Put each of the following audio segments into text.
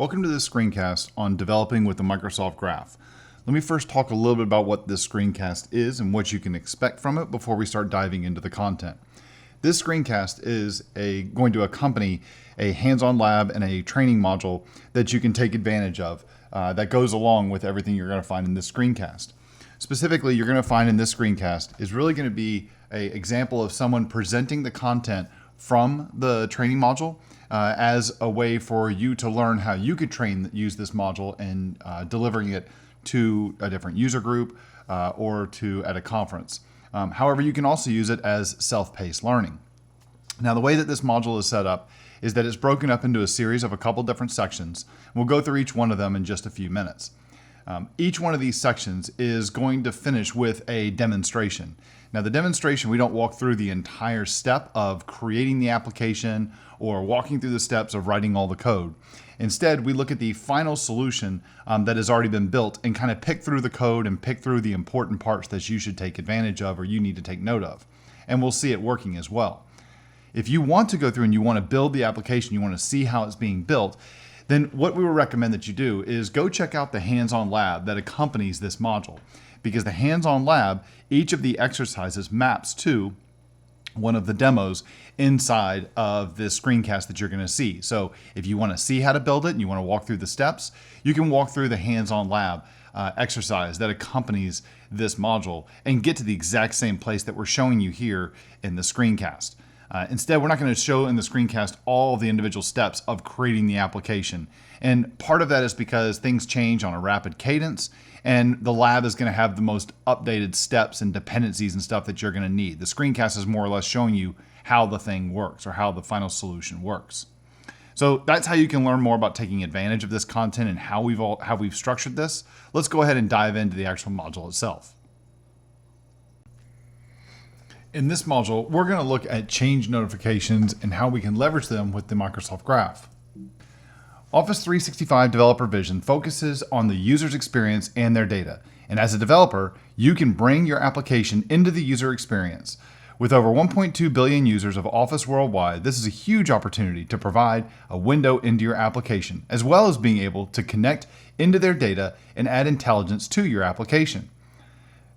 Welcome to this screencast on developing with the Microsoft Graph. Let me first talk a little bit about what this screencast is and what you can expect from it before we start diving into the content. This screencast is going to accompany a hands-on lab and a training module that you can take advantage of that goes along with everything you're going to find in this screencast. Specifically, you're going to find in this screencast is really going to be an example of someone presenting the content from the training module as a way for you to learn how you could use this module and delivering it to a different user group or at a conference. However, you can also use it as self-paced learning. Now, the way that this module is set up is that it's broken up into a series of a couple different sections. We'll go through each one of them in just a few minutes. Each one of these sections is going to finish with a demonstration. Now, the demonstration, we don't walk through the entire step of creating the application or walking through the steps of writing all the code. Instead, we look at the final solution that has already been built and kind of pick through the code and pick through the important parts that you should take advantage of or you need to take note of. And we'll see it working as well. If you want to go through and you want to build the application, you want to see how it's being built, then what we would recommend that you do is go check out the hands-on lab that accompanies this module. Because the hands-on lab, each of the exercises maps to one of the demos inside of this screencast that you're going to see. So if you want to see how to build it and you want to walk through the steps, you can walk through the hands-on lab exercise that accompanies this module and get to the exact same place that we're showing you here in the screencast. Instead, we're not going to show in the screencast all the individual steps of creating the application. And part of that is because things change on a rapid cadence, and the lab is going to have the most updated steps and dependencies and stuff that you're going to need. The screencast is more or less showing you how the thing works or how the final solution works. So that's how you can learn more about taking advantage of this content and how we've structured this. Let's go ahead and dive into the actual module itself. In this module, we're going to look at change notifications and how we can leverage them with the Microsoft Graph. Office 365 Developer Vision focuses on the user's experience and their data. And as a developer, you can bring your application into the user experience. With over 1.2 billion users of Office worldwide, this is a huge opportunity to provide a window into your application, as well as being able to connect into their data and add intelligence to your application.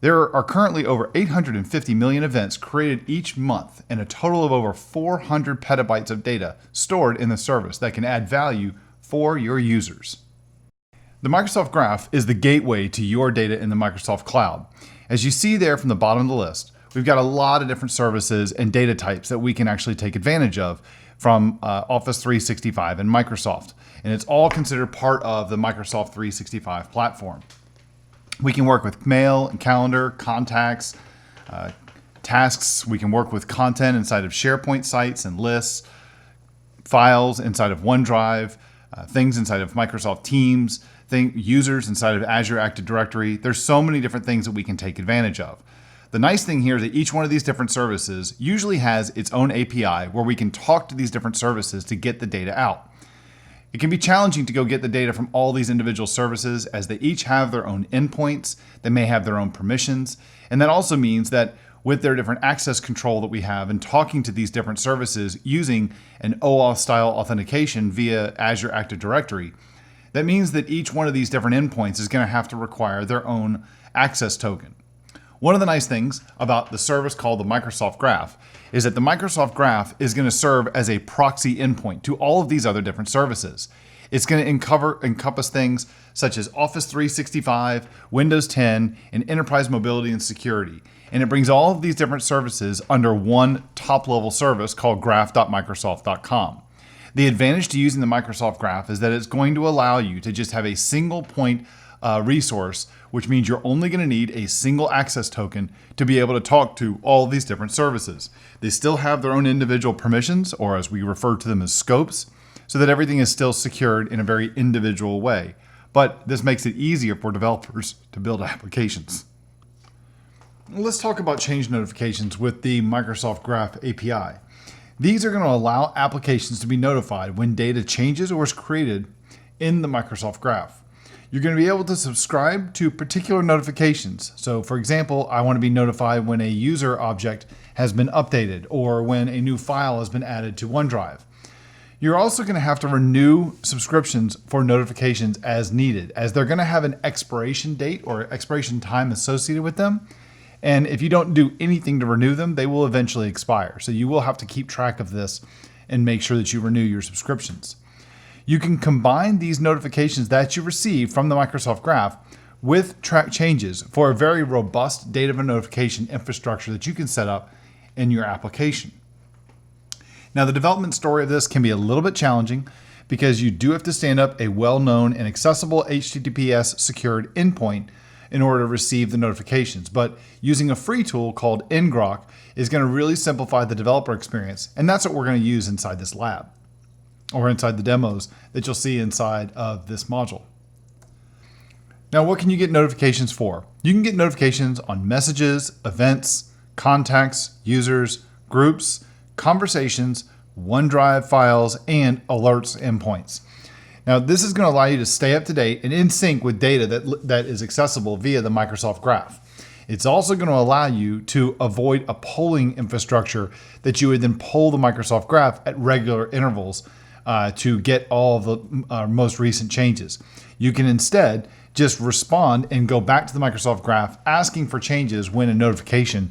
There are currently over 850 million events created each month and a total of over 400 petabytes of data stored in the service that can add value for your users. The Microsoft Graph is the gateway to your data in the Microsoft Cloud. As you see there from the bottom of the list, we've got a lot of different services and data types that we can actually take advantage of from Office 365 and Microsoft. And it's all considered part of the Microsoft 365 platform. We can work with mail and calendar, contacts, tasks. We can work with content inside of SharePoint sites and lists, files inside of OneDrive, things inside of Microsoft Teams, users inside of Azure Active Directory. There's so many different things that we can take advantage of. The nice thing here is that each one of these different services usually has its own API where we can talk to these different services to get the data out. It can be challenging to go get the data from all these individual services as they each have their own endpoints, they may have their own permissions, and that also means that with their different access control that we have and talking to these different services using an OAuth style authentication via Azure Active Directory, that means that each one of these different endpoints is going to have to require their own access token. One of the nice things about the service called the Microsoft Graph is that the Microsoft Graph is going to serve as a proxy endpoint to all of these other different services. It's going to encompass things such as Office 365, Windows 10, and Enterprise Mobility and Security. And it brings all of these different services under one top-level service called graph.microsoft.com. The advantage to using the Microsoft Graph is that it's going to allow you to just have a single point resource, which means you're only going to need a single access token to be able to talk to all these different services. They still have their own individual permissions, or as we refer to them as scopes, so that everything is still secured in a very individual way. But this makes it easier for developers to build applications. Let's talk about change notifications with the Microsoft Graph API. These are going to allow applications to be notified when data changes or is created in the Microsoft Graph. You're going to be able to subscribe to particular notifications. So for example, I want to be notified when a user object has been updated or when a new file has been added to OneDrive. You're also going to have to renew subscriptions for notifications as needed, as they're going to have an expiration date or expiration time associated with them. And if you don't do anything to renew them, they will eventually expire. So you will have to keep track of this and make sure that you renew your subscriptions. You can combine these notifications that you receive from the Microsoft Graph with track changes for a very robust data notification infrastructure that you can set up in your application. Now, the development story of this can be a little bit challenging because you do have to stand up a well-known and accessible HTTPS secured endpoint in order to receive the notifications. But using a free tool called Engram is going to really simplify the developer experience. And that's what we're going to use inside this lab or inside the demos that you'll see inside of this module. Now, what can you get notifications for? You can get notifications on messages, events, contacts, users, groups, conversations, OneDrive files, and alerts endpoints. Now, this is going to allow you to stay up to date and in sync with data that is accessible via the Microsoft Graph. It's also going to allow you to avoid a polling infrastructure that you would then poll the Microsoft Graph at regular intervals to get all of the most recent changes. You can instead just respond and go back to the Microsoft Graph asking for changes when a notification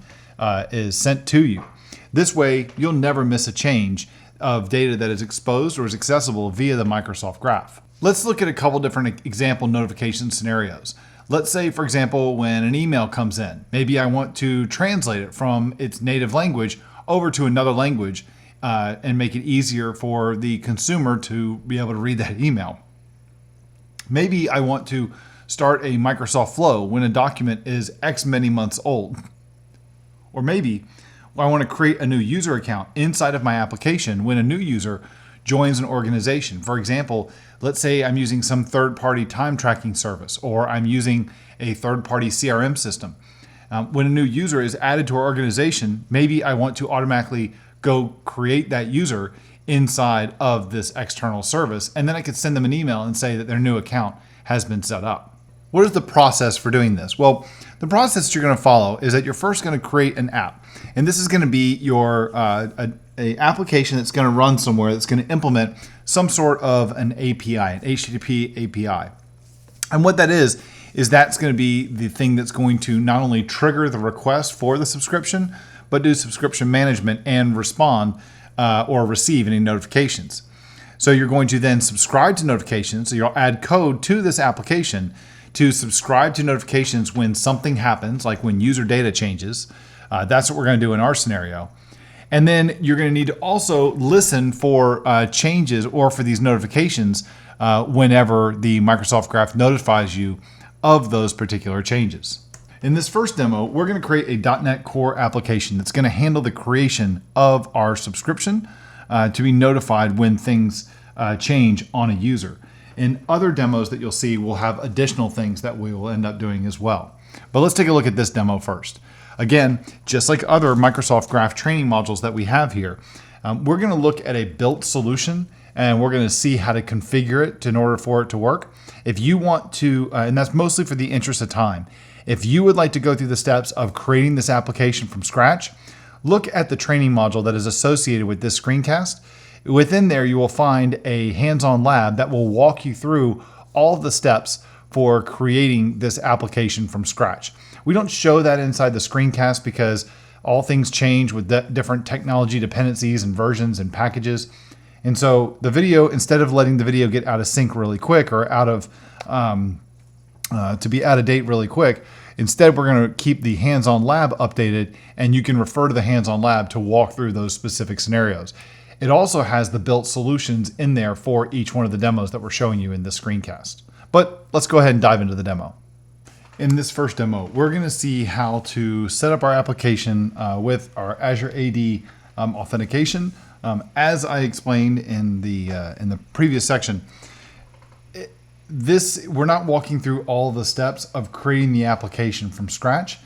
is sent to you. This way, you'll never miss a change of data that is exposed or is accessible via the Microsoft Graph. Let's look at a couple different example notification scenarios. Let's say, for example, when an email comes in, maybe I want to translate it from its native language over to another language and make it easier for the consumer to be able to read that email. Maybe I want to start a Microsoft Flow when a document is X many months old. Or maybe I want to create a new user account inside of my application when a new user joins an organization. For example, let's say I'm using some third-party time tracking service, or I'm using a third-party CRM system. When a new user is added to our organization, maybe I want to automatically go create that user inside of this external service, and then I could send them an email and say that their new account has been set up. What is the process for doing this? Well, the process that you're going to follow is that you're first going to create an app. And this is going to be your a application that's going to run somewhere that's going to implement some sort of an API, an HTTP API. And what that is that's going to be the thing that's going to not only trigger the request for the subscription, but do subscription management and respond or receive any notifications. So you're going to then subscribe to notifications. So you'll add code to this application to subscribe to notifications when something happens, like when user data changes. That's what we're going to do in our scenario. And then you're going to need to also listen for changes or for these notifications whenever the Microsoft Graph notifies you of those particular changes. In this first demo, we're going to create a .NET Core application that's going to handle the creation of our subscription to be notified when things change on a user. In other demos that you'll see, we'll have additional things that we will end up doing as well. But let's take a look at this demo first. Again, just like other Microsoft Graph training modules that we have here, we're going to look at a built solution and we're going to see how to configure it in order for it to work. If you want to, and that's mostly for the interest of time, if you would like to go through the steps of creating this application from scratch, look at the training module that is associated with this screencast. Within there, you will find a hands-on lab that will walk you through all of the steps for creating this application from scratch. We don't show that inside the screencast because all things change with different technology dependencies and versions and packages. And so the video, instead of letting the video get out of sync really quick or out of to be out of date really quick, instead we're going to keep the hands-on lab updated, and you can refer to the hands-on lab to walk through those specific scenarios. It also has the built solutions in there for each one of the demos that we're showing you in this screencast. But let's go ahead and dive into the demo. In this first demo, we're going to see how to set up our application with our Azure AD authentication. As I explained in the previous section, we're not walking through all the steps of creating the application from scratch.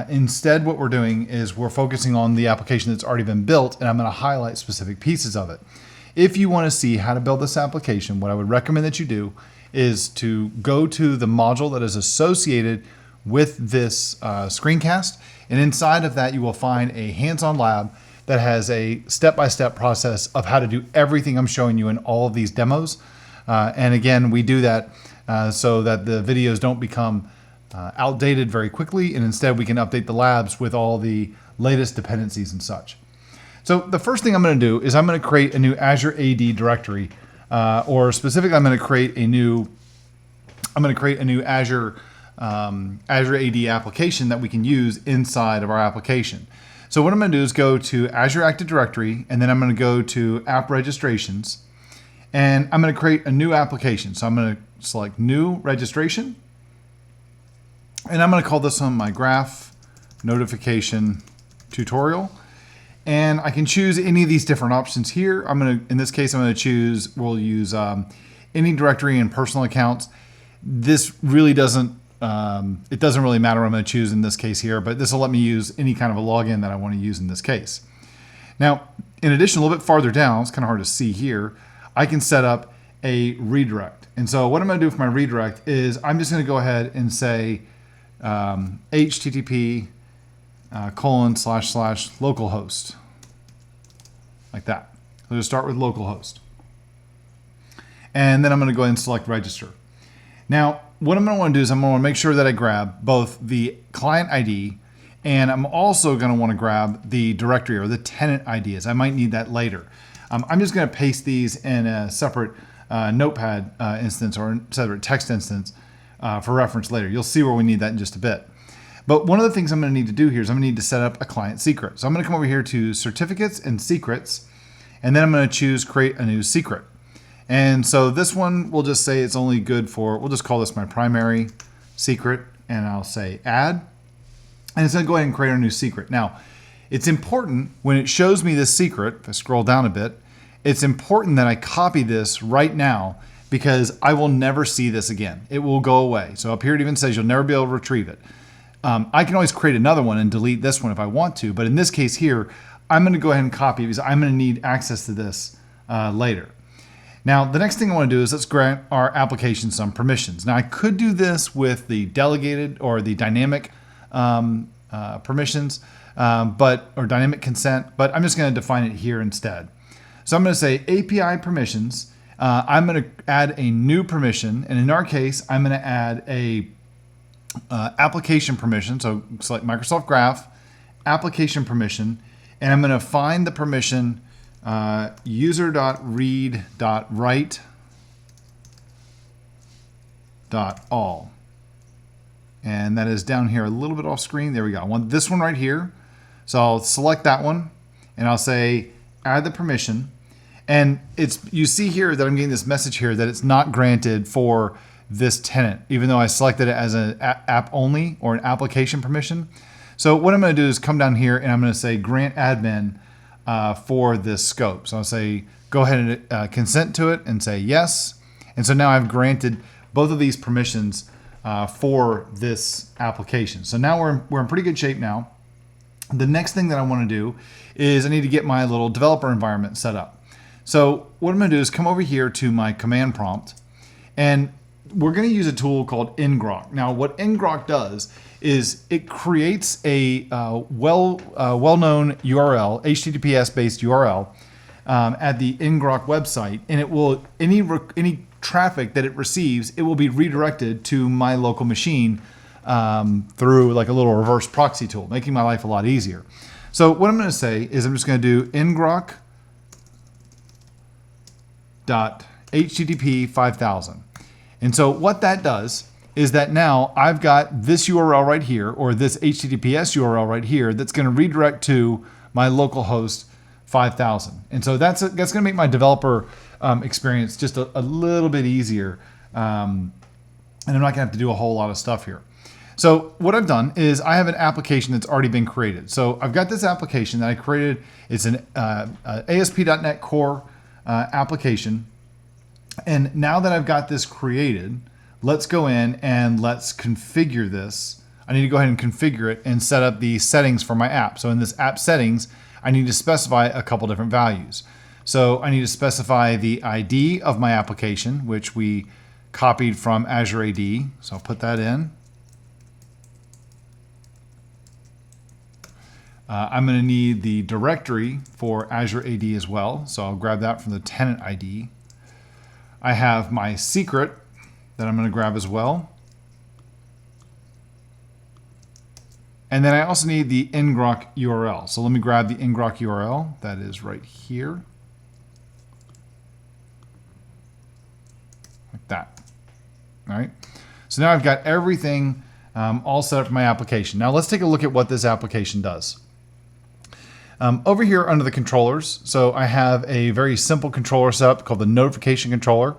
Instead, what we're doing is we're focusing on the application that's already been built, and I'm going to highlight specific pieces of it. If you want to see how to build this application, what I would recommend that you do is to go to the module that is associated with this screencast, and inside of that you will find a hands-on lab that has a step-by-step process of how to do everything I'm showing you in all of these demos. And again, we do that so that the videos don't become outdated very quickly, and instead we can update the labs with all the latest dependencies and such. So the first thing I'm going to do is I'm going to create a new Azure AD directory, or specifically I'm going to create a new Azure AD application that we can use inside of our application. So what I'm going to do is go to Azure Active Directory, and then I'm going to go to App Registrations, and I'm going to create a new application. So I'm going to select New Registration, and I'm going to call this one my Graph Notification Tutorial. And I can choose any of these different options here. In this case, I'm going to choose, we'll use any directory and personal accounts. This really doesn't, it doesn't really matter what I'm going to choose in this case here, but this will let me use any kind of a login that I want to use in this case. Now, in addition, a little bit farther down, it's kind of hard to see here, I can set up a redirect. And so what I'm going to do for my redirect is I'm just going to go ahead and say HTTP ://localhost, like that. So just start with localhost. And then I'm going to go ahead and select register. Now, what I'm going to want to do is I'm going to want to make sure that I grab both the client ID, and I'm also going to want to grab the directory or the tenant IDs. I might need that later. I'm just going to paste these in a separate notepad instance or separate text instance for reference later. You'll see where we need that in just a bit. But one of the things I'm going to need to do here is I'm going to need to set up a client secret. So I'm going to come over here to Certificates and Secrets, and then I'm going to choose Create a New Secret. And so this one, we'll just say it's only good for, we'll just call this my primary secret, and I'll say Add. And it's going to go ahead and create a new secret. Now, it's important when it shows me this secret, if I scroll down a bit, it's important that I copy this right now because I will never see this again. It will go away. So up here it even says you'll never be able to retrieve it. I can always create another one and delete this one if I want to, but in this case here, I'm going to go ahead and copy because I'm going to need access to this later. Now, the next thing I want to do is let's grant our application some permissions. Now, I could do this with the delegated or the dynamic permissions, or dynamic consent, but I'm just going to define it here instead. So I'm going to say API permissions. I'm going to add a new permission, and in our case, I'm going to add a application permission. So select Microsoft Graph, application permission, and I'm going to find the permission user.read.write.all. And that is down here a little bit off screen. There we go. I want this one right here. So I'll select that one and I'll say add the permission. And you see here that I'm getting this message here that it's not granted for this tenant, even though I selected it as an app only or an application permission. So what I'm going to do is come down here and I'm going to say grant admin for this scope. So I'll say go ahead and consent to it and say yes. And so now I've granted both of these permissions for this application. So now we're in pretty good shape now. The next thing that I want to do is I need to get my little developer environment set up. So what I'm going to do is come over here to my command prompt, and we're going to use a tool called Engram. Now, what Engram does is it creates a well-known URL, HTTPS-based URL at the Engram website, and it will any traffic that it receives, it will be redirected to my local machine through like a little reverse proxy tool, making my life a lot easier. So what I'm going to say is I'm just going to do engram.http 5000. And so what that does is that now I've got this URL right here, or this HTTPS URL right here, that's going to redirect to my local host 5000. And so that's going to make my developer experience just a little bit easier. And I'm not going to have to do a whole lot of stuff here. So what I've done is I have an application that's already been created. So I've got this application that I created. It's an ASP.NET Core application. And now that I've got this created, let's go in and let's configure this. I need to go ahead and configure it and set up the settings for my app. So in this app settings, I need to specify a couple different values. So I need to specify the ID of my application, which we copied from Azure AD. So I'll put that in. I'm going to need the directory for Azure AD as well. So I'll grab that from the tenant ID. I have my secret that I'm going to grab as well. And then I also need the Engram URL. So let me grab the Engram URL. That is right here. Like that. All right. So now I've got everything all set up for my application. Now let's take a look at what this application does. Over here under the controllers, so I have a very simple controller setup called the notification controller.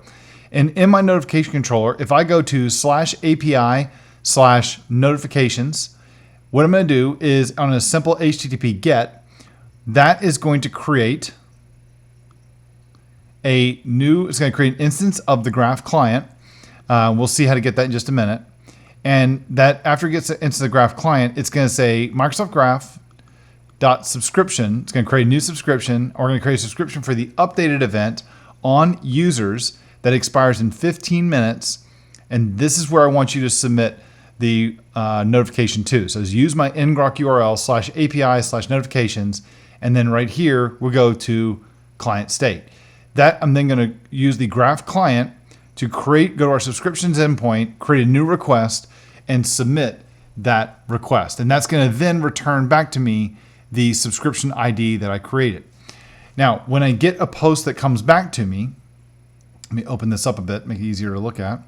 And in my notification controller, if I go to /API/notifications, what I'm going to do is on a simple HTTP GET, that is going to create it's going to create an instance of the Graph client. We'll see how to get that in just a minute. And that after it gets into the Graph client, it's going to say Microsoft Graph .subscription. It's going to create a new subscription. Or we're going to create a subscription for the updated event on users that expires in 15 minutes. And this is where I want you to submit the notification to. So use my Engram URL /API/notifications. And then right here, we'll go to client state. That I'm then going to use the Graph client to go to our subscriptions endpoint, create a new request, and submit that request. And that's going to then return back to me the subscription ID that I created. Now, when I get a post that comes back to me, let me open this up a bit, make it easier to look at.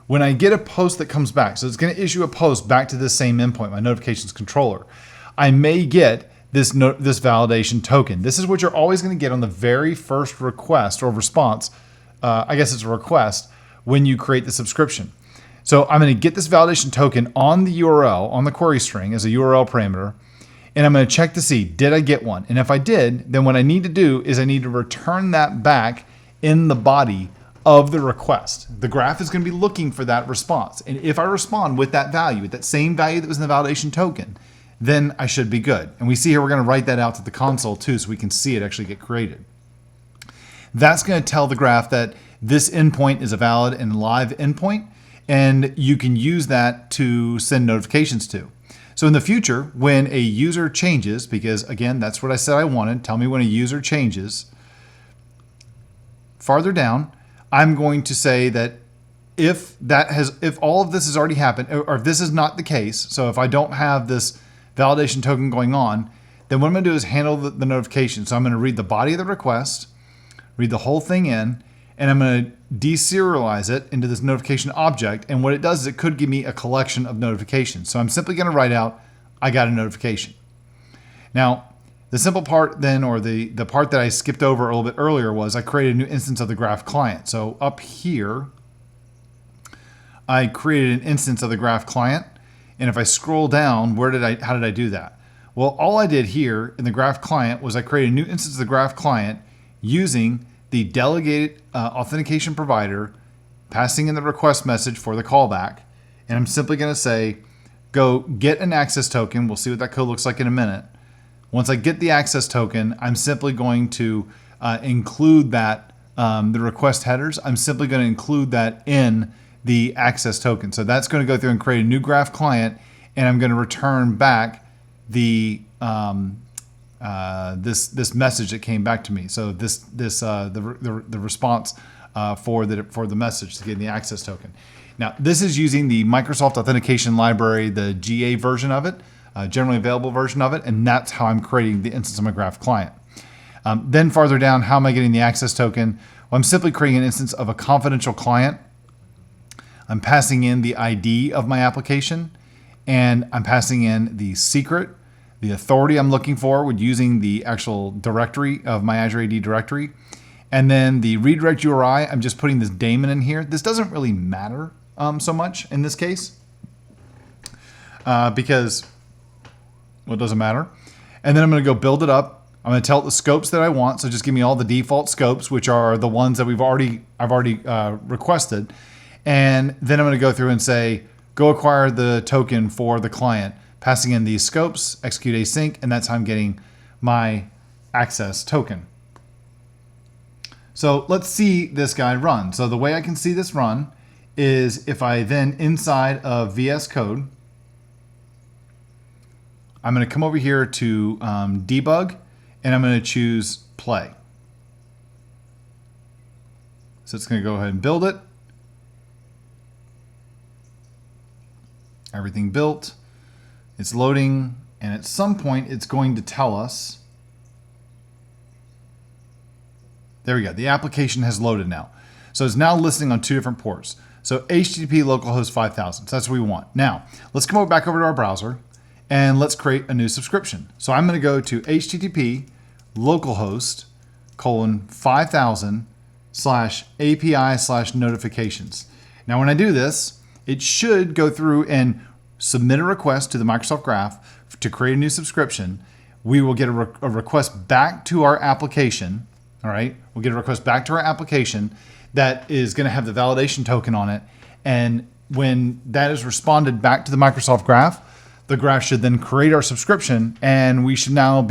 When I get a post that comes back, so it's going to issue a post back to this same endpoint, my notifications controller, I may get this validation token. This is what you're always going to get on the very first request or response. I guess it's a request when you create the subscription. So I'm going to get this validation token on the URL, on the query string as a URL parameter, and I'm going to check to see, did I get one? And if I did, then what I need to do is I need to return that back in the body of the request. The Graph is going to be looking for that response. And if I respond with that value, with that same value that was in the validation token, then I should be good. And we see here we're going to write that out to the console too so we can see it actually get created. That's going to tell the Graph that this endpoint is a valid and live endpoint, and you can use that to send notifications to. So in the future, when a user changes, because again, that's what I said I wanted, tell me when a user changes, farther down, I'm going to say that if all of this has already happened, or if this is not the case, so if I don't have this validation token going on, then what I'm going to do is handle the notification. So I'm going to read the body of the request, read the whole thing in, and I'm going to deserialize it into this notification object. And what it does is it could give me a collection of notifications. So I'm simply going to write out, I got a notification. Now, the simple part then, or the part that I skipped over a little bit earlier, was I created a new instance of the Graph client. So up here, I created an instance of the Graph client. And if I scroll down, how did I do that? Well, all I did here in the Graph client was I created a new instance of the Graph client using the delegated authentication provider, passing in the request message for the callback. And I'm simply going to say, go get an access token. We'll see what that code looks like in a minute. Once I get the access token, I'm simply going to include that, the request headers, I'm simply going to include that in the access token. So that's going to go through and create a new Graph client, and I'm going to return back the this message that came back to me. So the response for the message to get the access token. Now this is using the Microsoft Authentication Library, the GA version of it, generally available version of it, and that's how I'm creating the instance of my Graph client. Then farther down, how am I getting the access token? Well, I'm simply creating an instance of a confidential client. I'm passing in the ID of my application, and I'm passing in the secret, the authority I'm looking for with using the actual directory of my Azure AD directory. And then the redirect URI, I'm just putting this daemon in here. This doesn't really matter so much in this case because, well, it doesn't matter. And then I'm going to go build it up. I'm going to tell it the scopes that I want. So just give me all the default scopes, which are the ones that I've already requested. And then I'm going to go through and say, go acquire the token for the client, passing in these scopes, execute async, and that's how I'm getting my access token. So let's see this guy run. So the way I can see this run is if I then inside of VS Code, I'm going to come over here to debug, and I'm going to choose play. So it's going to go ahead and build it. Everything built. It's loading, and at some point it's going to tell us. There we go. The application has loaded now. So it's now listening on 2 different ports. So HTTP localhost 5000. So that's what we want. Now, let's come back over to our browser and let's create a new subscription. So I'm going to go to HTTP localhost 5000 /API /notifications. Now, when I do this, it should go through and submit a request to the Microsoft Graph to create a new subscription. We will get a request back to our application. All right, we'll get a request back to our application that is going to have the validation token on it. And when that is responded back to the Microsoft Graph, the Graph should then create our subscription, and we should now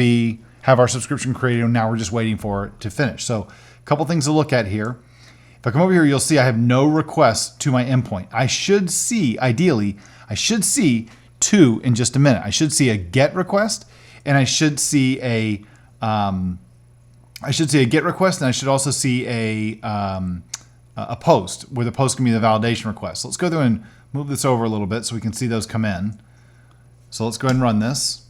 have our subscription created, and now we're just waiting for it to finish. So a couple things to look at here. If I come over here, you'll see I have no requests to my endpoint. I should see, ideally, I should see 2 in just a minute. I should see a GET request, and I should see a GET request, and I should also see a post, where the post can be the validation request. So let's go through and move this over a little bit so we can see those come in. So let's go ahead and run this.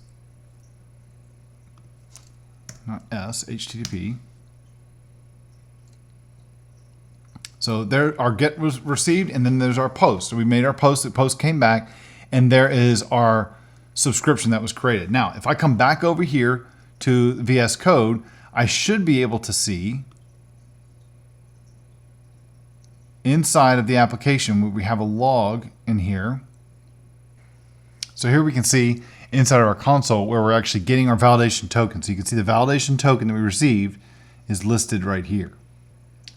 Not S, HTTP. So there, our GET was received, and then there's our post. So we made our post, the post came back, and there is our subscription that was created. Now, if I come back over here to VS Code, I should be able to see inside of the application, we have a log in here. So here we can see inside of our console where we're actually getting our validation token. So you can see the validation token that we received is listed right here.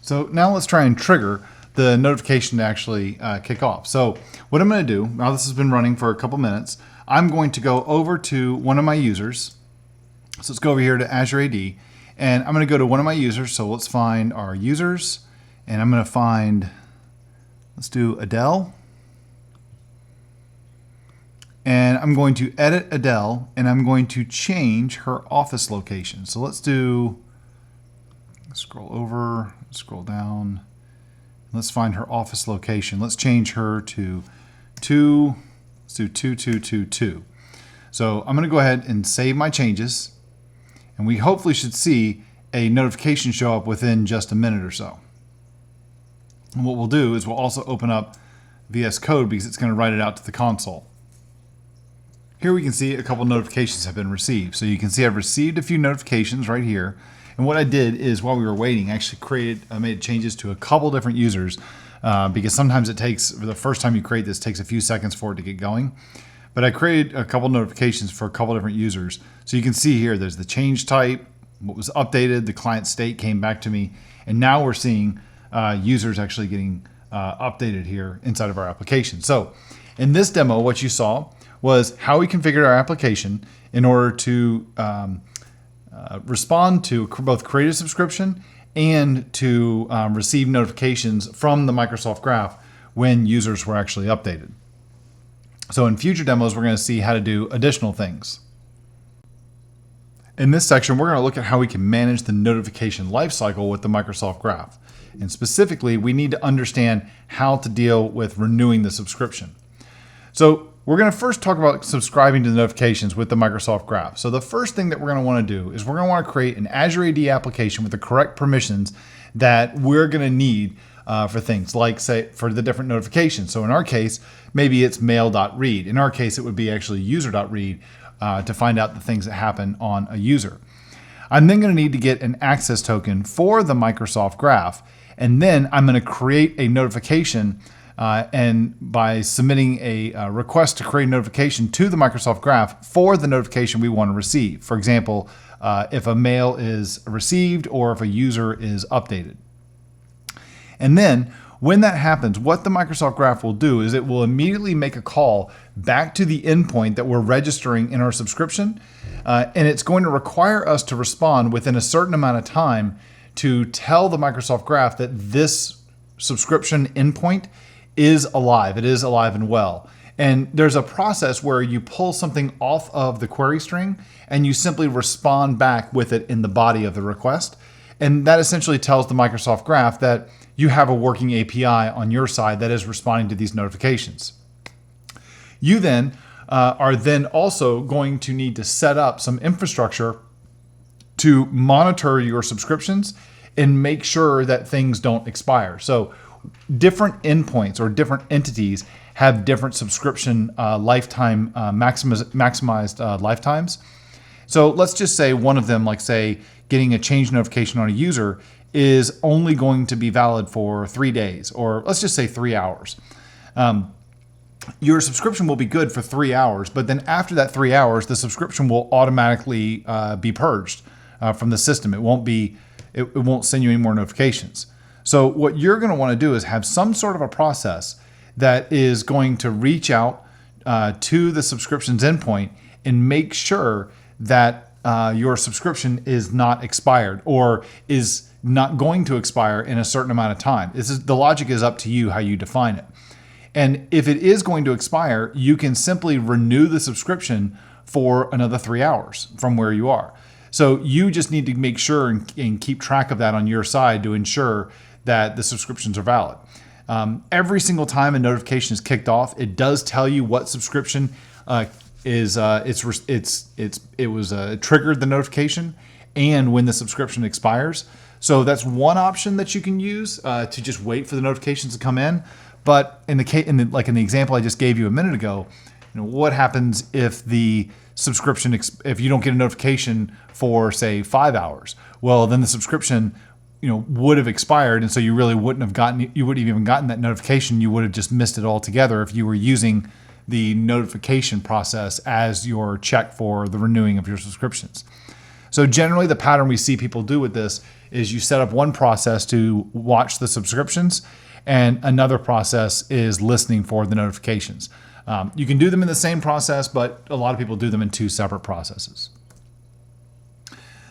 So now let's try and trigger the notification to actually kick off. So what I'm going to do, now this has been running for a couple minutes, I'm going to go over to one of my users. So let's go over here to Azure AD, and I'm going to go to one of my users. So let's find our users, and I'm going to find, let's do Adele. And I'm going to edit Adele, and I'm going to change her office location. So let's scroll over, scroll down. Let's find her office location. Let's change her to 2222. So I'm going to go ahead and save my changes, and we hopefully should see a notification show up within just a minute or so. And what we'll do is we'll also open up VS Code because it's going to write it out to the console. Here we can see a couple notifications have been received. So you can see I've received a few notifications right here. And what I did is while we were waiting, I actually made changes to a couple different users because sometimes it takes, the first time you create this, takes a few seconds for it to get going. But I created a couple notifications for a couple different users. So you can see here, there's the change type, what was updated, the client state came back to me. And now we're seeing users actually getting updated here inside of our application. So in this demo, what you saw was how we configured our application in order to respond to both create a subscription and to receive notifications from the Microsoft Graph when users were actually updated. So in future demos, we're going to see how to do additional things. In this section, we're going to look at how we can manage the notification lifecycle with the Microsoft Graph. And specifically, we need to understand how to deal with renewing the subscription. So we're going to first talk about subscribing to the notifications with the Microsoft Graph. So the first thing that we're going to want to do is we're going to want to create an Azure AD application with the correct permissions that we're going to need for things like, say, for the different notifications. So in our case, maybe it's mail.read. In our case, it would be actually user.read to find out the things that happen on a user. I'm then going to need to get an access token for the Microsoft Graph, and then I'm going to create a notification and by submitting a request to create a notification to the Microsoft Graph for the notification we want to receive. For example, if a mail is received or if a user is updated. And then when that happens, what the Microsoft Graph will do is it will immediately make a call back to the endpoint that we're registering in our subscription. And it's going to require us to respond within a certain amount of time to tell the Microsoft Graph that this subscription endpoint is alive. It is alive and well. And there's a process where you pull something off of the query string and you simply respond back with it in the body of the request. And that essentially tells the Microsoft Graph that you have a working API on your side that is responding to these notifications. You then are then also going to need to set up some infrastructure to monitor your subscriptions and make sure that things don't expire. So different endpoints or different entities have different subscription lifetime maximized lifetimes. So let's just say one of them, like say getting a change notification on a user, is only going to be valid for 3 days, or let's just say 3 hours. Your subscription will be good for 3 hours, but then after that 3 hours, the subscription will automatically be purged from the system. It won't send you any more notifications. So what you're going to want to do is have some sort of a process that is going to reach out to the subscriptions endpoint and make sure that your subscription is not expired or is not going to expire in a certain amount of time. The logic is up to you how you define it. And if it is going to expire, you can simply renew the subscription for another 3 hours from where you are. So you just need to make sure and keep track of that on your side to ensure that the subscriptions are valid. Every single time a notification is kicked off, it does tell you what subscription triggered the notification and when the subscription expires. So that's one option that you can use to just wait for the notifications to come in. But in the example I just gave you a minute ago, what happens if the subscription if you don't get a notification for say 5 hours? Well, then the subscription would have expired, and so you really wouldn't have even gotten that notification. You would have just missed it altogether if you were using the notification process as your check for the renewing of your subscriptions. So generally the pattern we see people do with this is you set up one process to watch the subscriptions and another process is listening for the notifications. You can do them in the same process, but a lot of people do them in two separate processes.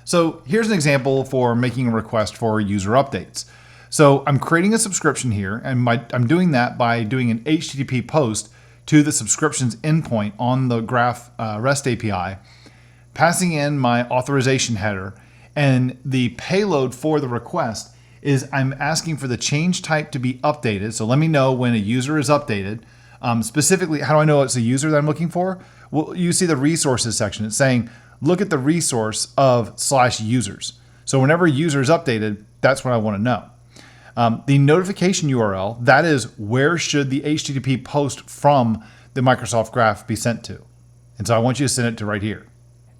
So here's an example for making a request for user updates. So I'm creating a subscription here, and I'm doing that by doing an HTTP post to the subscriptions endpoint on the Graph REST API, passing in my authorization header, and the payload for the request is I'm asking for the change type to be updated. So let me know when a user is updated. Specifically, how do I know it's a user that I'm looking for? Well, you see the resources section. It's saying, look at the resource of /users. So whenever a user is updated, that's what I want to know. The notification URL, that is where should the HTTP post from the Microsoft Graph be sent to. And so I want you to send it to right here.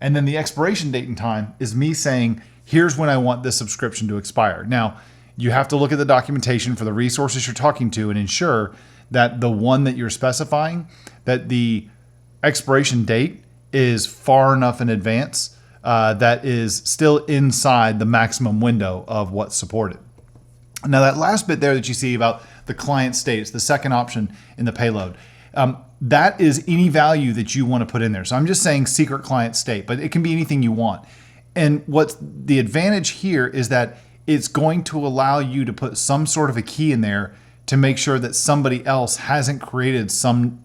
And then the expiration date and time is me saying, here's when I want this subscription to expire. Now, you have to look at the documentation for the resources you're talking to and ensure that the one that you're specifying, that the expiration date is far enough in advance that is still inside the maximum window of what's supported. Now that last bit there that you see about the client state, it's the second option in the payload. That is any value that you want to put in there. So I'm just saying secret client state, but it can be anything you want. And what's the advantage here is that it's going to allow you to put some sort of a key in there to make sure that somebody else hasn't created some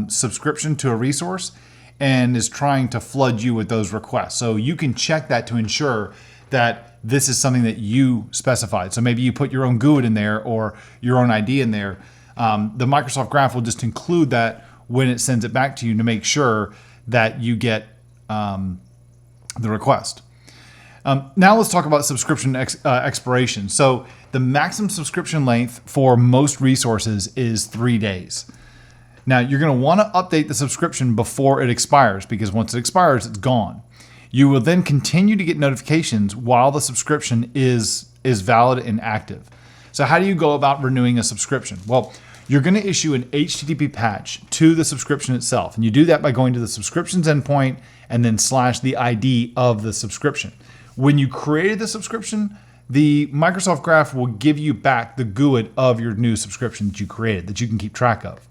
subscription to a resource and is trying to flood you with those requests. So you can check that to ensure that this is something that you specified. So maybe you put your own GUID in there or your own ID in there. The Microsoft Graph will just include that when it sends it back to you to make sure that you get the request. Now let's talk about subscription expiration. So the maximum subscription length for most resources is 3 days. Now you're going to want to update the subscription before it expires because once it expires, it's gone. You will then continue to get notifications while the subscription is valid and active. So how do you go about renewing a subscription? Well, you're going to issue an HTTP patch to the subscription itself. And you do that by going to the subscriptions endpoint and then / the ID of the subscription. When you created the subscription, the Microsoft Graph will give you back the GUID of your new subscription that you created that you can keep track of.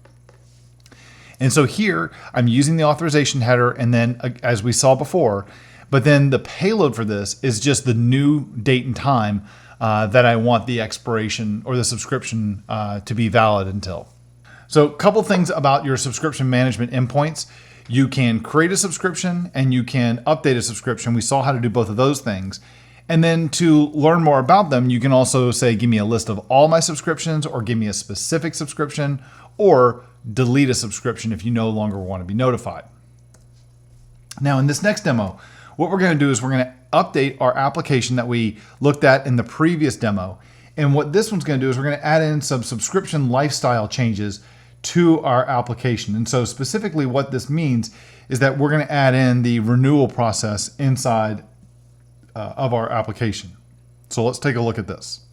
And so here I'm using the authorization header and then as we saw before, but then the payload for this is just the new date and time that I want the expiration or the subscription to be valid until. So a couple things about your subscription management endpoints. You can create a subscription and you can update a subscription. We saw how to do both of those things. And then to learn more about them, you can also say, give me a list of all my subscriptions, or give me a specific subscription, or delete a subscription if you no longer want to be notified. Now in this next demo, what we're going to do is we're going to update our application that we looked at in the previous demo. And what this one's going to do is we're going to add in some subscription lifestyle changes to our application. And so specifically what this means is that we're going to add in the renewal process inside of our application. So let's take a look at this.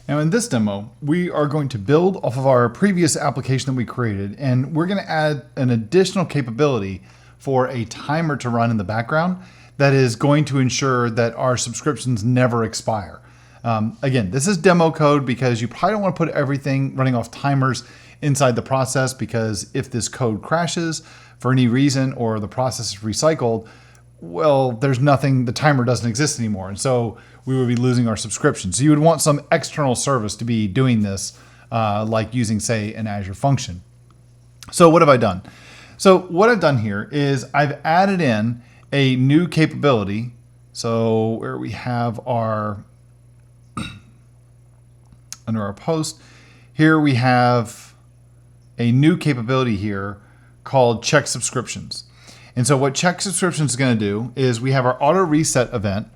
Now in this demo, we are going to build off of our previous application that we created, and we're going to add an additional capability for a timer to run in the background that is going to ensure that our subscriptions never expire. Again, this is demo code because you probably don't want to put everything running off timers inside the process, because if this code crashes for any reason or the process is recycled, well, there's nothing, the timer doesn't exist anymore. And so we would be losing our subscription. So you would want some external service to be doing this, like using, say, an Azure function. So what have I done? So what I've done here is I've added in a new capability. So where we have our, under our post, here we have a new capability here called check subscriptions. And so what check subscriptions is going to do is we have our auto reset event.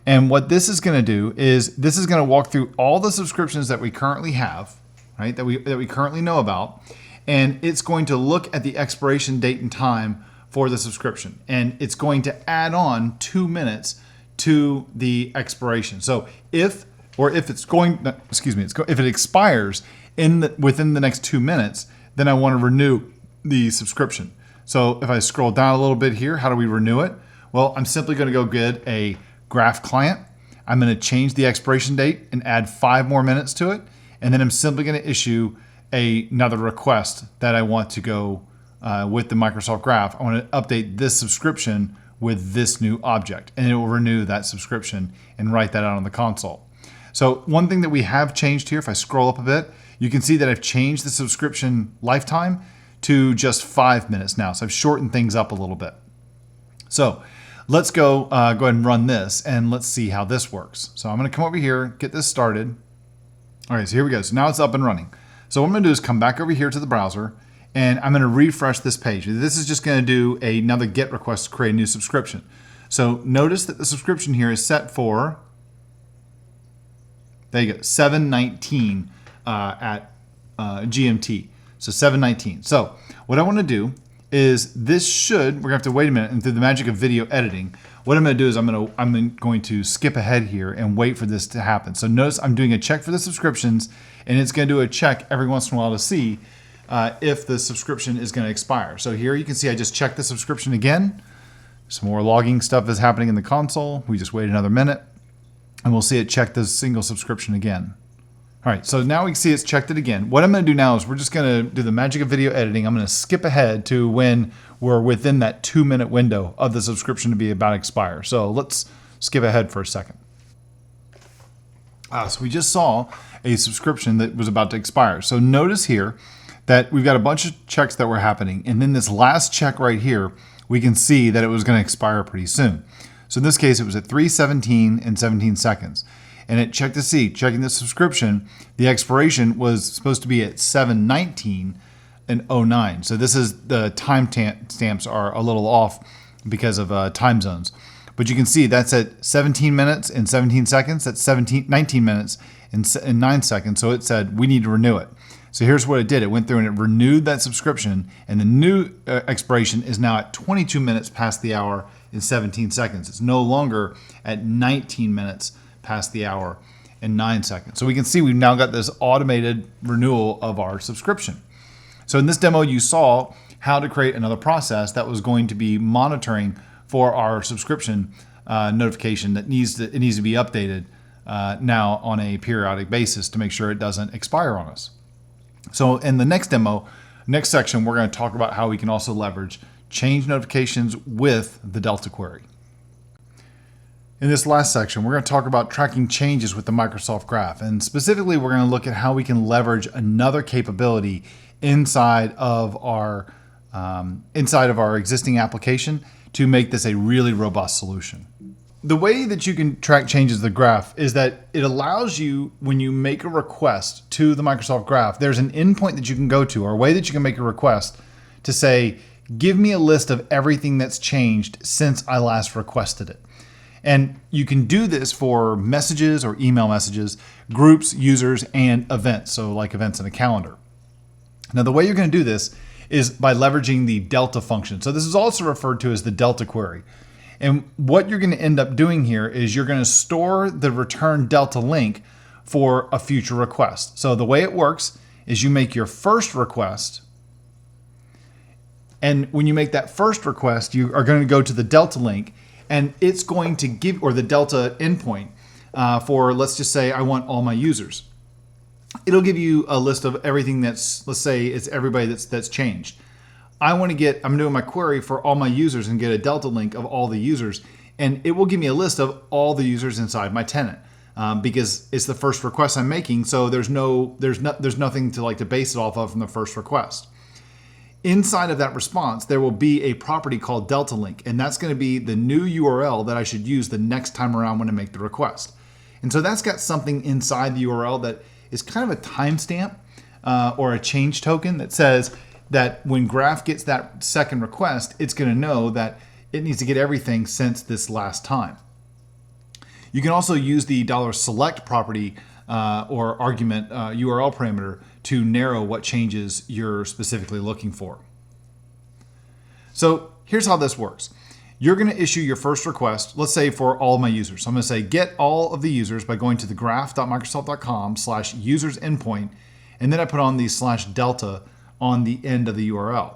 And what this is going to do is this is going to walk through all the subscriptions that we currently have, right? That we currently know about. And it's going to look at the expiration date and time for the subscription. And it's going to add on 2 minutes to the expiration. So if it expires within the next 2 minutes, then I want to renew the subscription. So if I scroll down a little bit here, how do we renew it? Well, I'm simply going to go get a graph client. I'm going to change the expiration date and add 5 more minutes to it. And then I'm simply going to issue another request that I want to go with the Microsoft Graph. I want to update this subscription with this new object, and it will renew that subscription and write that out on the console. So one thing that we have changed here, if I scroll up a bit, you can see that I've changed the subscription lifetime to just 5 minutes now. So I've shortened things up a little bit. So let's go ahead and run this, and let's see how this works. So I'm going to come over here, get this started. All right, so here we go. So now it's up and running. So what I'm going to do is come back over here to the browser, and I'm going to refresh this page. This is just going to do another GET request to create a new subscription. So notice that the subscription here is set for, there you go, 7:19 at GMT. So 7:19. So what I want to do is we're going to have to wait a minute, and through the magic of video editing, what I'm going to do is I'm going to skip ahead here and wait for this to happen. So notice I'm doing a check for the subscriptions, and it's going to do a check every once in a while to see if the subscription is going to expire. So here you can see I just checked the subscription again. Some more logging stuff is happening in the console. We just wait another minute, and we'll see it check the single subscription again. All right, so now we can see it's checked it again. What I'm going to do now is we're just going to do the magic of video editing. I'm going to skip ahead to when we're within that 2-minute window of the subscription to be about to expire. So let's skip ahead for a second. So we just saw a subscription that was about to expire. So notice here that we've got a bunch of checks that were happening. And then this last check right here, we can see that it was going to expire pretty soon. So in this case, it was at 3:17 and 17 seconds. And it checked to see, checking the subscription, the expiration was supposed to be at 7:19 and 09. So this is the time stamps are a little off because of time zones. But you can see that's at 17 minutes and 17 seconds. That's 19 minutes and 9 seconds. So it said we need to renew it. So here's what it did. It went through and it renewed that subscription, and the new expiration is now at 22 minutes past the hour and 17 seconds. It's no longer at 19 minutes past the hour and 9 seconds. So we can see we've now got this automated renewal of our subscription. So in this demo, you saw how to create another process that was going to be monitoring for our subscription notification that needs to be updated now on a periodic basis to make sure it doesn't expire on us. So in the next demo, next section, we're going to talk about how we can also leverage change notifications with the Delta query. In this last section, we're going to talk about tracking changes with the Microsoft Graph. And specifically, we're going to look at how we can leverage another capability inside of our existing application to make this a really robust solution. The way that you can track changes to the graph is that it allows you, when you make a request to the Microsoft Graph, there's an endpoint that you can go to, or a way that you can make a request to say, give me a list of everything that's changed since I last requested it. And you can do this for messages or email messages, groups, users, and events. So like events in a calendar. Now, the way you're going to do this is by leveraging the delta function. So this is also referred to as the delta query. And what you're going to end up doing here is you're going to store the return delta link for a future request. So the way it works is you make your first request. And when you make that first request, you are going to go to the delta link, and it's going to give, or the delta endpoint for, let's just say I want all my users. It'll give you a list of everything that's, let's say it's everybody that's changed. I'm doing my query for all my users and get a delta link of all the users, and it will give me a list of all the users inside my tenant because it's the first request I'm making. So there's nothing to base it off of from the first request. Inside of that response, there will be a property called delta link, and that's going to be the new URL that I should use the next time around when I make the request. And so that's got something inside the URL that is kind of a timestamp or a change token that says that when Graph gets that second request, it's going to know that it needs to get everything since this last time. You can also use the $select property or argument URL parameter to narrow what changes you're specifically looking for. So here's how this works. You're going to issue your first request, let's say for all of my users. So I'm going to say get all of the users by going to the graph.microsoft.com/users endpoint, and then I put on the /delta on the end of the URL.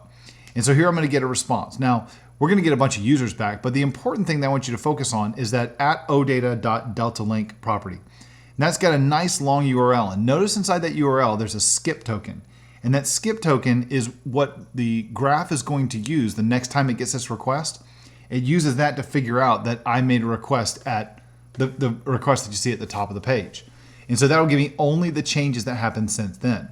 And so here I'm going to get a response. Now, we're going to get a bunch of users back, but the important thing that I want you to focus on is that @odata.deltalink property. And that's got a nice long URL. And notice inside that URL, there's a skip token. And that skip token is what the Graph is going to use the next time it gets this request. It uses that to figure out that I made a request at the request that you see at the top of the page. And so that'll give me only the changes that happened since then.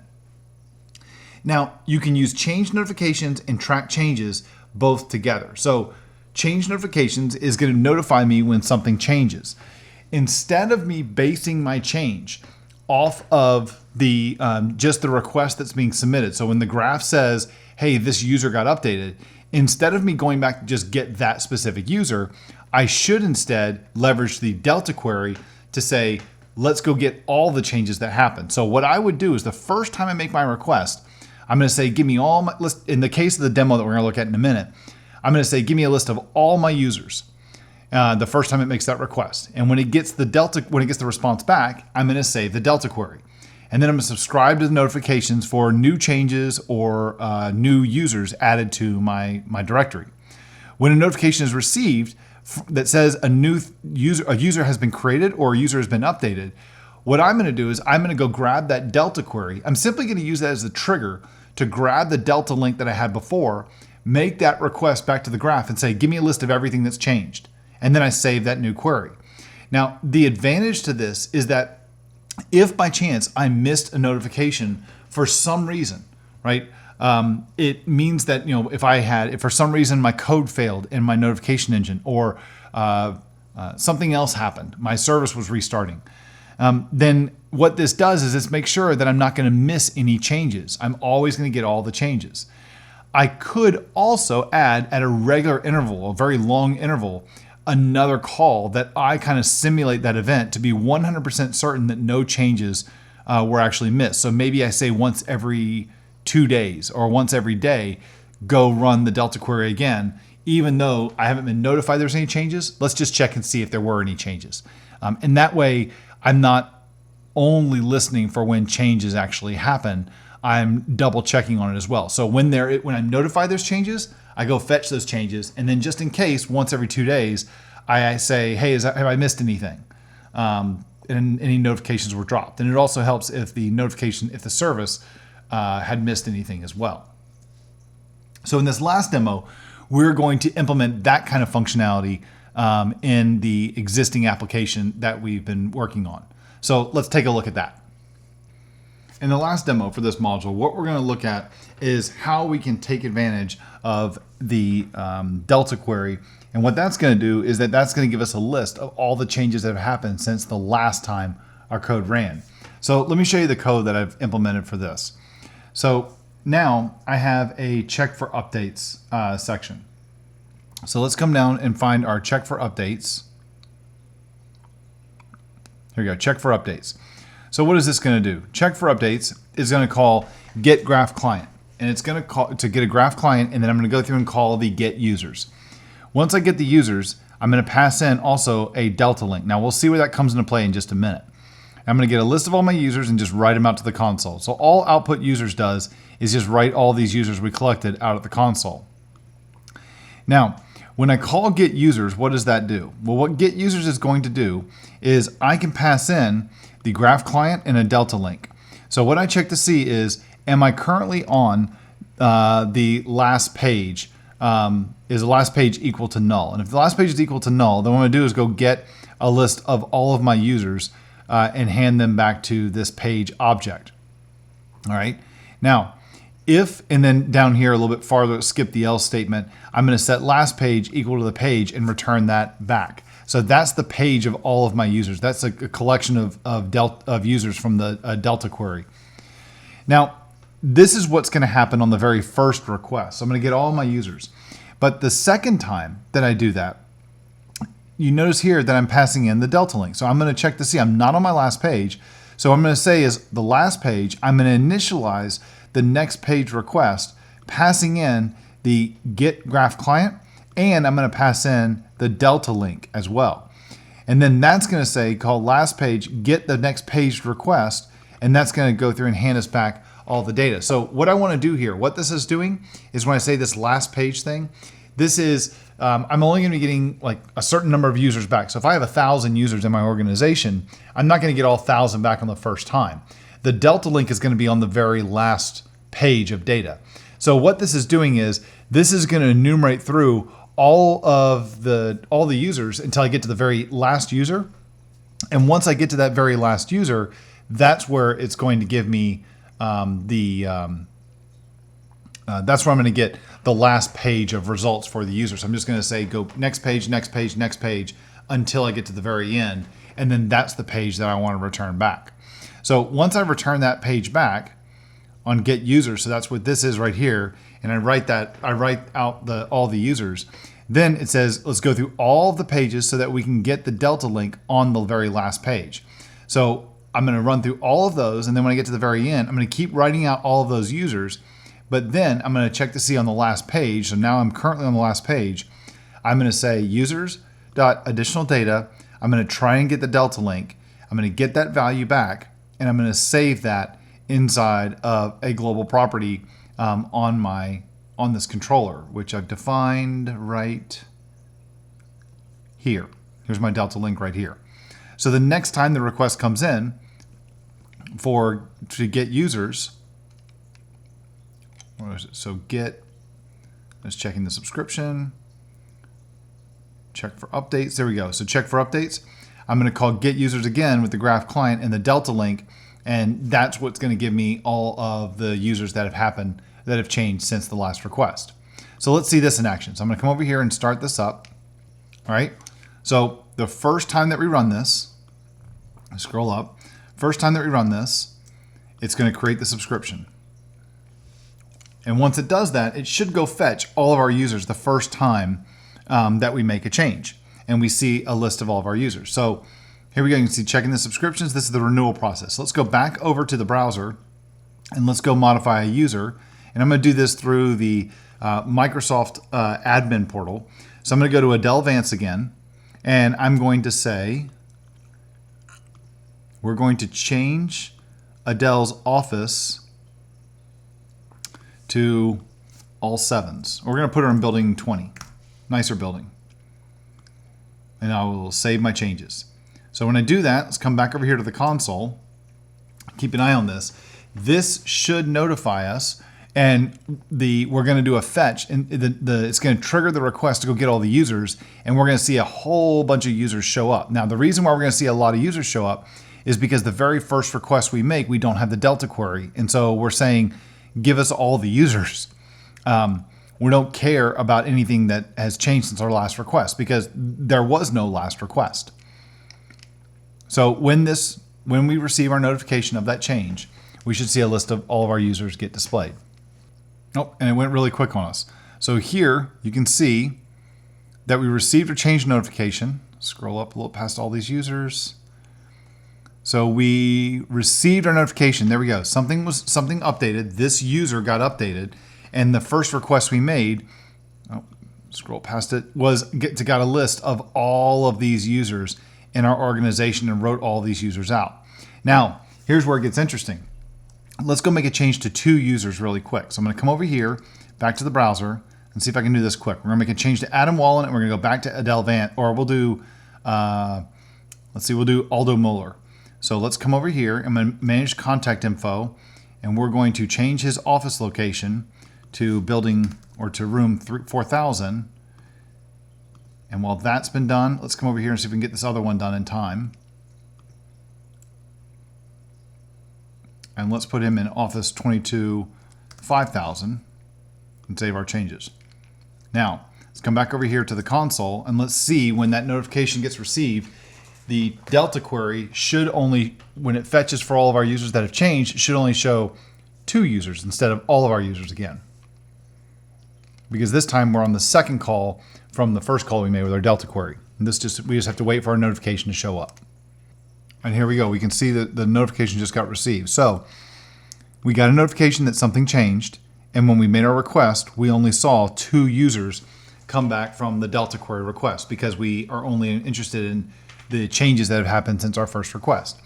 Now, you can use change notifications and track changes both together. So change notifications is going to notify me when something changes. Instead of me basing my change off of the just the request that's being submitted. So when the Graph says, hey, this user got updated, instead of me going back to just get that specific user, I should instead leverage the delta query to say, let's go get all the changes that happened. So what I would do is the first time I make my request, I'm going to say, give me all my list. In the case of the demo that we're going to look at in a minute, I'm going to say, give me a list of all my users. The first time it makes that request. And when it gets the response back, I'm going to save the delta query. And then I'm going to subscribe to the notifications for new changes or new users added to my directory. When a notification is received that says a user has been created or a user has been updated, what I'm going to do is I'm going to go grab that delta query. I'm simply going to use that as the trigger to grab the delta link that I had before, make that request back to the Graph and say, give me a list of everything that's changed. And then I save that new query. Now, the advantage to this is that if by chance I missed a notification for some reason, right? It means that, if for some reason my code failed in my notification engine or something else happened, my service was restarting, then what this does is it makes sure that I'm not going to miss any changes. I'm always going to get all the changes. I could also add at a regular interval, a very long interval, another call that I kind of simulate that event to be 100% certain that no changes were actually missed. So maybe I say once every 2 days or once every day, go run the delta query again, even though I haven't been notified there's any changes. Let's just check and see if there were any changes. And that way, I'm not only listening for when changes actually happen, I'm double checking on it as well. So when I'm notified there's changes, I go fetch those changes, and then just in case, once every 2 days, I say, hey, have I missed anything? And any notifications were dropped. And it also helps if the service had missed anything as well. So in this last demo, we're going to implement that kind of functionality in the existing application that we've been working on. So let's take a look at that. In the last demo for this module, what we're going to look at is how we can take advantage of the Delta query. And what that's going to do is that's going to give us a list of all the changes that have happened since the last time our code ran. So let me show you the code that I've implemented for this. So now I have a check for updates section. So let's come down and find our check for updates. Here we go, check for updates. So what is this going to do? Check for updates is going to call get graph client, and it's going to call to get a graph client, and then I'm going to go through and call the get users. Once I get the users, I'm going to pass in also a delta link. Now we'll see where that comes into play in just a minute. I'm going to get a list of all my users and just write them out to the console. So all output users does is just write all these users we collected out at the console. Now, when I call get users, what does that do? Well, what get users is going to do is I can pass in the graph client and a delta link. So what I check to see is, am I currently on the last page? Is the last page equal to null? And if the last page is equal to null, then what I'm going to do is go get a list of all of my users and hand them back to this page object. All right. Now, and then down here a little bit farther, skip the else statement, I'm going to set last page equal to the page and return that back. So that's the page of all of my users. That's a collection of users from the Delta query. Now, this is what's going to happen on the very first request. So I'm going to get all my users. But the second time that I do that, you notice here that I'm passing in the delta link. So I'm going to check to see I'm not on my last page. So what I'm going to say is the last page, I'm going to initialize the next page request, passing in the get graph client, and I'm going to pass in the delta link as well. And then that's going to say call last page, get the next page request, and that's going to go through and hand us back all the data. So what I want to do here, what this is doing is when I say this last page thing, this is, I'm only going to be getting like a certain number of users back. So if I have 1,000 users in my organization, I'm not going to get all 1,000 back on the first time. The delta link is going to be on the very last page of data. So what this is doing is this is going to enumerate through all the users until I get to the very last user. And once I get to that very last user, that's where it's going to give me that's where I'm going to get the last page of results for the user. So I'm just going to say go next page, next page, next page until I get to the very end. And then that's the page that I want to return back. So once I return that page back on get users, so that's what this is right here, and I write out all the users, then it says let's go through all of the pages so that we can get the delta link on the very last page. So I'm going to run through all of those, and then when I get to the very end, I'm going to keep writing out all of those users, but then I'm going to check to see on the last page. So now I'm currently on the last page. I'm going to say users.additional data. I'm going to try and get the delta link. I'm going to get that value back, and I'm going to save that inside of a global property on this controller, which I've defined right here. Here's my delta link right here. So the next time the request comes in to get users, what is it? So get, just checking the subscription, check for updates. There we go. So check for updates. I'm going to call get users again with the graph client and the delta link, and that's what's going to give me all of the users that have changed since the last request. So let's see this in action. So I'm going to come over here and start this up. All right. So the first time that we run this, scroll up, first time that we run this, it's going to create the subscription. And once it does that, it should go fetch all of our users the first time that we make a change. And we see a list of all of our users. So here we go. You can see checking the subscriptions. This is the renewal process. Let's go back over to the browser and let's go modify a user. And I'm going to do this through the Microsoft admin portal. So I'm going to go to Adele Vance again, and I'm going to say, we're going to change Adele's office to all 7s. We're going to put her in building 20, nicer building. And I will save my changes. So when I do that, let's come back over here to the console. Keep an eye on this. This should notify us, and we're going to do a fetch, and it's going to trigger the request to go get all the users, and we're going to see a whole bunch of users show up. Now, the reason why we're going to see a lot of users show up is because the very first request we make, we don't have the Delta query. And so we're saying, give us all the users. We don't care about anything that has changed since our last request because there was no last request. So when we receive our notification of that change, we should see a list of all of our users get displayed. Oh, and it went really quick on us. So here you can see that we received a change notification. Scroll up a little past all these users. So we received our notification. There we go. Something updated. This user got updated. And the first request we made, scroll past it, was got a list of all of these users in our organization and wrote all these users out. Now, here's where it gets interesting. Let's go make a change to 2 users really quick. So I'm going to come over here, back to the browser, and see if I can do this quick. We're going to make a change to Adam Wallen, and we're going to go back to Adele Vant, or we'll do, we'll do Aldo Mueller. So let's come over here. I'm going to manage contact info, and we're going to change his office location to building or to room 4000. And while that's been done, let's come over here and see if we can get this other one done in time. And let's put him in office 22 5000 and save our changes. Now, let's come back over here to the console and let's see when that notification gets received. The Delta query should only, when it fetches for all of our users that have changed, should only show 2 users instead of all of our users again. Because this time we're on the second call from the first call we made with our Delta query. And we just have to wait for our notification to show up. And here we go. We can see that the notification just got received. So we got a notification that something changed. And when we made our request, we only saw 2 users come back from the Delta query request because we are only interested in the changes that have happened since our first request.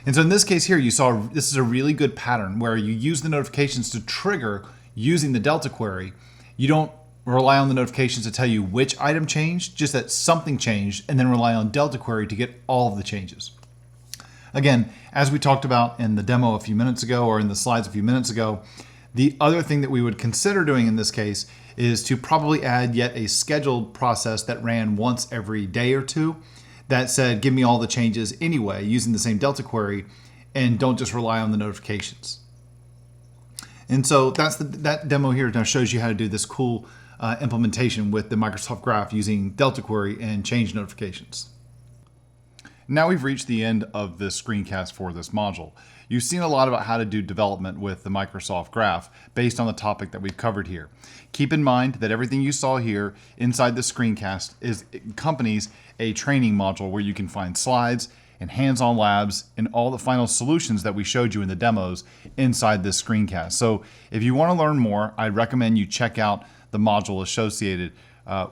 And so in this case here, you saw this is a really good pattern where you use the notifications to trigger using the Delta query. You don't rely on the notifications to tell you which item changed, just that something changed, and then rely on Delta query to get all of the changes. Again, as we talked about in the demo a few minutes ago or in the slides a few minutes ago, the other thing that we would consider doing in this case is to probably add yet a scheduled process that ran once every day or 2 that said, give me all the changes anyway using the same Delta query and don't just rely on the notifications. And so that demo here now shows you how to do this cool implementation with the Microsoft Graph using Delta query and change notifications. Now we've reached the end of this screencast for this module. You've seen a lot about how to do development with the Microsoft Graph based on the topic that we've covered here. Keep in mind that everything you saw here inside the screencast accompanies a training module where you can find slides and hands-on labs and all the final solutions that we showed you in the demos inside this screencast. So if you want to learn more, I recommend you check out the module associated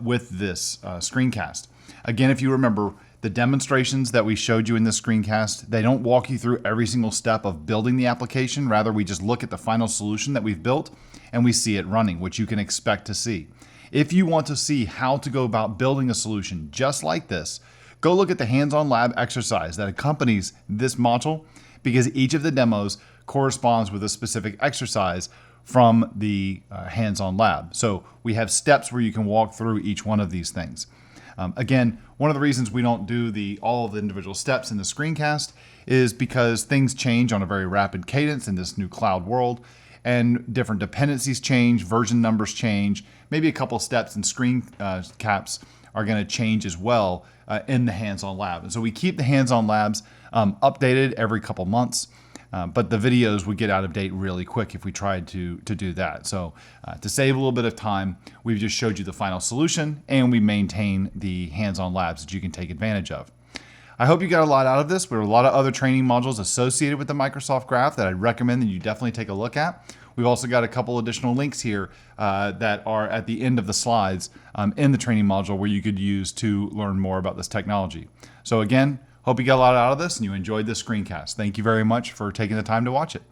with this screencast. Again, if you remember, the demonstrations that we showed you in this screencast, they don't walk you through every single step of building the application. Rather, we just look at the final solution that we've built and we see it running, which you can expect to see. If you want to see how to go about building a solution just like this, go look at the hands-on lab exercise that accompanies this module because each of the demos corresponds with a specific exercise from the hands-on lab. So we have steps where you can walk through each one of these things. Again, one of the reasons we don't do all of the individual steps in the screencast is because things change on a very rapid cadence in this new cloud world, and different dependencies change, version numbers change, maybe a couple steps in screen caps are going to change as well in the hands-on lab. And so we keep the hands-on labs updated every couple months. But the videos would get out of date really quick if we tried to do that. So to save a little bit of time, we've just showed you the final solution and we maintain the hands-on labs that you can take advantage of. I hope you got a lot out of this. There are a lot of other training modules associated with the Microsoft Graph that I'd recommend that you definitely take a look at. We've also got a couple additional links here that are at the end of the slides in the training module where you could use to learn more about this technology. So again, hope you got a lot out of this and you enjoyed this screencast. Thank you very much for taking the time to watch it.